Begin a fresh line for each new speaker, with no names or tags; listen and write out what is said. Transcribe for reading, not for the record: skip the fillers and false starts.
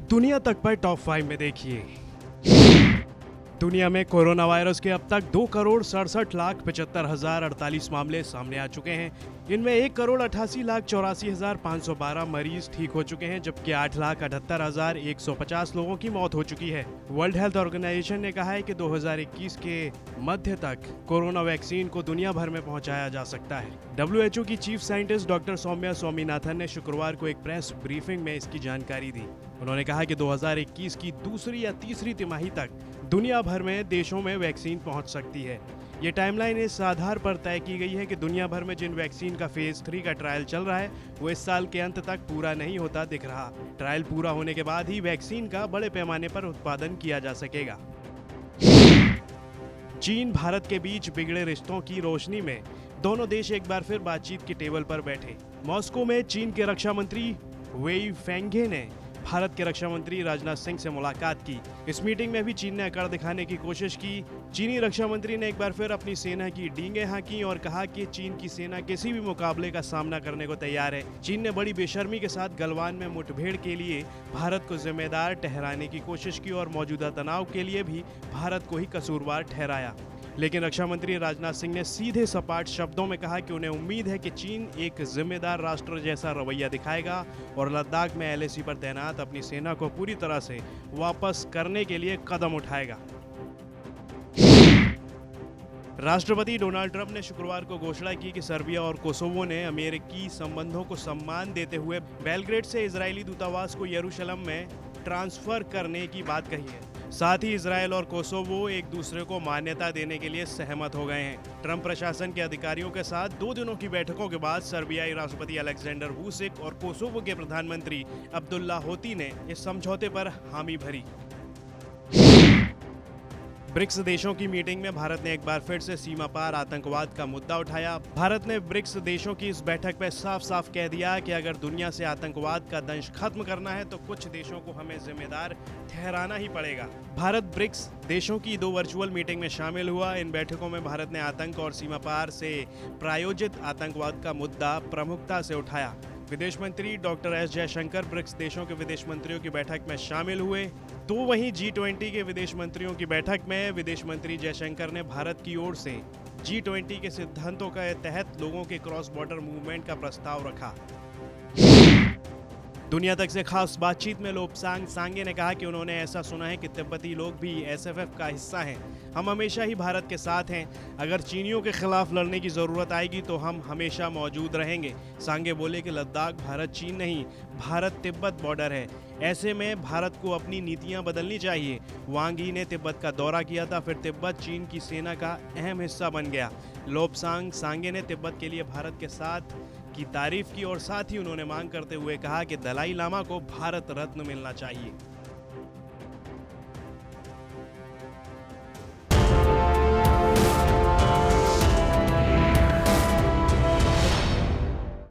दुनिया तक पर टॉप 5 में देखिए। दुनिया में कोरोना वायरस के अब तक 2,67,75,048 मामले सामने आ चुके हैं। इनमें 1,88,84,512 मरीज ठीक हो चुके हैं, जबकि 8,78,150 लोगों की मौत हो चुकी है। वर्ल्ड हेल्थ ऑर्गेनाइजेशन ने कहा है कि 2021 के मध्य तक कोरोना वैक्सीन को दुनिया भर में पहुंचाया जा सकता है। WHO की chief scientist doctor Soumya Swaminathan ने शुक्रवार को एक प्रेस ब्रीफिंग में इसकी जानकारी दी। उन्होंने कहा कि 2021 की दूसरी या तीसरी तिमाही तक दुनिया भर में देशों में वैक्सीन पहुंच सकती है। ये टाइमलाइन इस आधार पर तय की गई है कि दुनिया भर में जिन वैक्सीन का फेज 3 का ट्रायल चल रहा है वो इस साल के अंत तक पूरा नहीं होता दिख रहा। ट्रायल पूरा होने के बाद ही वैक्सीन का बड़े पैमाने पर उत्पादन किया जा सकेगा। चीन भारत के बीच बिगड़े रिश्तों की रोशनी में दोनों देश एक बार फिर बातचीत की टेबल पर बैठे। मॉस्को में चीन के रक्षा मंत्री वेई फेंगे ने भारत के रक्षा मंत्री राजनाथ सिंह से मुलाकात की। इस मीटिंग में भी चीन ने अकड़ दिखाने की कोशिश की। चीनी रक्षा मंत्री ने एक बार फिर अपनी सेना की डींगें हाँकी और कहा कि चीन की सेना किसी भी मुकाबले का सामना करने को तैयार है। चीन ने बड़ी बेशर्मी के साथ गलवान में मुठभेड़ के लिए भारत को जिम्मेदार ठहराने की कोशिश की और मौजूदा तनाव के लिए भी भारत को ही कसूरवार ठहराया। लेकिन रक्षा मंत्री राजनाथ सिंह ने सीधे सपाट शब्दों में कहा कि उन्हें उम्मीद है कि चीन एक जिम्मेदार राष्ट्र जैसा रवैया दिखाएगा और लद्दाख में LAC पर तैनात अपनी सेना को पूरी तरह से वापस करने के लिए कदम उठाएगा। राष्ट्रपति डोनाल्ड ट्रंप ने शुक्रवार को घोषणा की कि सर्बिया और कोसोवो ने अमेरिकी संबंधों को सम्मान देते हुए बेलग्रेड से इजरायली दूतावास को यरूशलेम में ट्रांसफर करने की बात कही है। साथ ही इजरायल और कोसोवो एक दूसरे को मान्यता देने के लिए सहमत हो गए हैं। ट्रंप प्रशासन के अधिकारियों के साथ 2 दिनों की बैठकों के बाद सर्बियाई राष्ट्रपति अलेक्जेंडर वुसिक और कोसोवो के प्रधानमंत्री अब्दुल्ला होती ने इस समझौते पर हामी भरी। ब्रिक्स देशों की मीटिंग में भारत ने एक बार फिर से सीमा पार आतंकवाद का मुद्दा उठाया। भारत ने ब्रिक्स देशों की इस बैठक में साफ साफ कह दिया कि अगर दुनिया से आतंकवाद का दंश खत्म करना है तो कुछ देशों को हमें जिम्मेदार ठहराना ही पड़ेगा। भारत ब्रिक्स देशों की 2 वर्चुअल मीटिंग में शामिल हुआ। इन बैठकों में भारत ने आतंक और सीमा पार से प्रायोजित आतंकवाद का मुद्दा प्रमुखता से उठाया। विदेश मंत्री डॉक्टर S जयशंकर ब्रिक्स देशों के विदेश मंत्रियों की बैठक में शामिल हुए। तो वहीं G20 के विदेश मंत्रियों की बैठक में विदेश मंत्री जयशंकर ने भारत की ओर से G20 के सिद्धांतों के तहत लोगों के क्रॉस बॉर्डर मूवमेंट का प्रस्ताव रखा। दुनिया तक से खास बातचीत में लोब्सांग सांगे ने कहा कि उन्होंने ऐसा सुना है कि तिब्बती लोग भी SFF का हिस्सा हैं। हम हमेशा ही भारत के साथ हैं। अगर चीनियों के खिलाफ लड़ने की ज़रूरत आएगी तो हम हमेशा मौजूद रहेंगे। सांगे बोले कि लद्दाख भारत चीन नहीं, भारत तिब्बत बॉर्डर है। ऐसे में भारत को अपनी नीतियां बदलनी चाहिए। वांग यी ने तिब्बत का दौरा किया था, फिर तिब्बत चीन की सेना का अहम हिस्सा बन गया। लोब्सांग सांगे ने तिब्बत के लिए भारत के साथ की तारीफ की और साथ ही उन्होंने मांग करते हुए कहा कि दलाई लामा को भारत रत्न मिलना चाहिए।